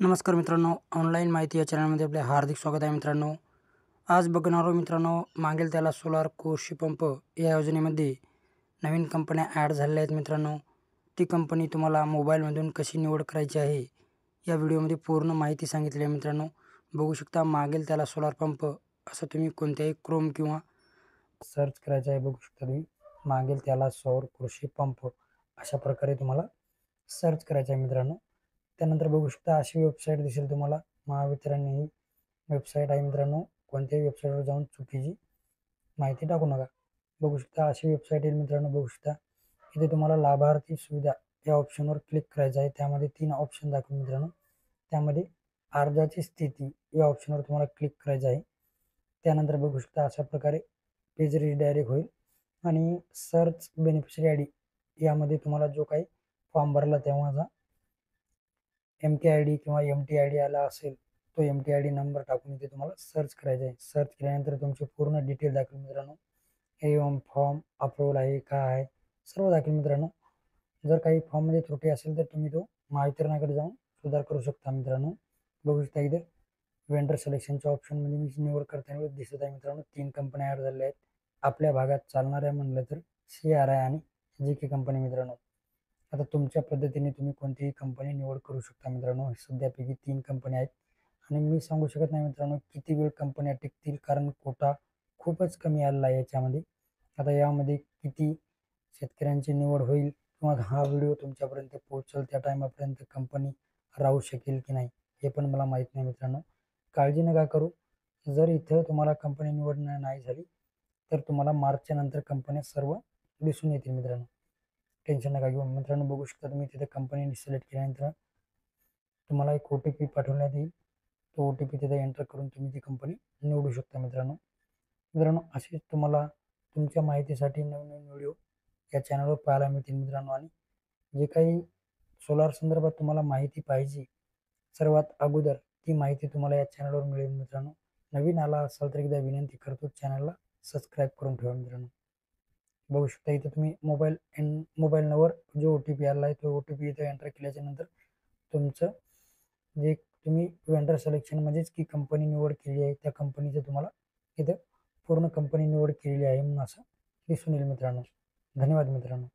नमस्कार मित्रांनो, ऑनलाईन माहिती या चॅनलमध्ये आपले हार्दिक स्वागत आहे मित्रांनो. आज बघणार आहोत मित्रांनो, मागेल त्याला सोलार कृषी पंप या योजनेमध्ये नवीन कंपन्या ॲड झालेल्या आहेत मित्रांनो. ती कंपनी तुम्हाला मोबाईलमधून कशी निवड करायची आहे या व्हिडिओमध्ये पूर्ण माहिती सांगितली आहे मित्रांनो. बघू शकता मागेल त्याला सोलार पंप असं तुम्ही कोणत्याही क्रोम किंवा सर्च करायचं आहे. बघू शकता तुम्ही मागेल त्याला सौर कृषी पंप अशा प्रकारे तुम्हाला सर्च करायचं आहे मित्रांनो. त्यानंतर बघू शकता अशी वेबसाईट दिसेल तुम्हाला. महावितरण ही वेबसाईट आहे मित्रांनो. कोणत्याही वेबसाईटवर जाऊन चुकीची माहिती टाकू नका. बघू शकता अशी वेबसाईट आहे मित्रांनो. बघू शकता इथे तुम्हाला लाभार्थी सुविधा या ऑप्शनवर क्लिक करायचं आहे. त्यामध्ये 3 ऑप्शन दाखवून मित्रांनो. त्यामध्ये अर्जाची स्थिती या ऑप्शनवर तुम्हाला क्लिक करायचं आहे. त्यानंतर बघू शकता अशा प्रकारे पेज रिडायरेक्ट होईल आणि सर्च बेनिफिशरी आय डी यामध्ये तुम्हाला जो काही फॉर्म भरला तेव्हाचा MT-ID किंवा MT-ID आला असेल तो MT-ID नंबर टाकून इथे तुम्हाला सर्च करायचा आहे. सर्च केल्यानंतर तुमचे पूर्ण डिटेल दाखवेल मित्रांनो. एवं फॉर्म अप्रूव्हल आहे का आहे सर्व दाखवेल मित्रांनो. जर काही फॉर्ममध्ये त्रुटी असेल तर तुम्ही तो महावितरणाकडे जाऊन सुधार करू शकता मित्रांनो. बघू शकता इथे वेंडर सिलेक्शनच्या ऑप्शनमध्ये मी निवड करताना दिसत आहे मित्रांनो. 3 कंपन्या ॲड झालेल्या आहेत. आपल्या भागात चालणाऱ्या म्हणलं तर CRI आणि GK कंपनी मित्रांनो. आता तुमच्या पद्धतीने तुम्ही कोणतीही कंपनी निवड करू शकता मित्रांनो. सध्यापैकी 3 कंपन्या आहेत आणि मी सांगू शकत नाही मित्रांनो किती वेळ कंपन्या टिकतील, कारण कोटा खूपच कमी आलेला आहे याच्यामध्ये. आता यामध्ये किती शेतकऱ्यांची निवड होईल किंवा हा व्हिडिओ तुमच्यापर्यंत पोहोचेल त्या टायमापर्यंत कंपनी राहू शकेल की नाही हे पण मला माहीत नाही मित्रांनो. काळजी नका करू. जर इथं तुम्हाला कंपनी निवड नाही झाली तर तुम्हाला मार्चच्या नंतर कंपन्या सर्व दिसून येतील मित्रांनो. टेन्शन नका घेऊ मित्रांनो. बघू शकता तुम्ही तिथे कंपनी सिलेक्ट केल्यानंतर तुम्हाला एक OTP पाठवण्यात येईल. तो OTP तिथे एंटर करून तुम्ही ती कंपनी निवडू शकता मित्रांनो. असेच तुम्हाला तुमच्या माहितीसाठी नवीन व्हिडिओ या चॅनलवर पाहायला मिळतील मित्रांनो. आणि जे काही सोलार संदर्भात तुम्हाला माहिती पाहिजे सर्वात अगोदर ती माहिती तुम्हाला या चॅनलवर मिळेल मित्रांनो. नवीन आला असाल तर एकदा विनंती करतो, चॅनलला सबस्क्राईब करून ठेवा मित्रांनो. बघू शकता इथे तुम्ही मोबाईल नंबर जो OTP आला आहे तो OTP इथे एंटर केल्याच्या नंतर तुमचं जे तुम्ही वेंडर सिलेक्शन म्हणजेच की कंपनी निवड केली आहे त्या कंपनीचं तुम्हाला इथं पूर्ण कंपनी निवड केलेली आहे म्हणून असं दिसून येईल मित्रांनो. धन्यवाद मित्रांनो.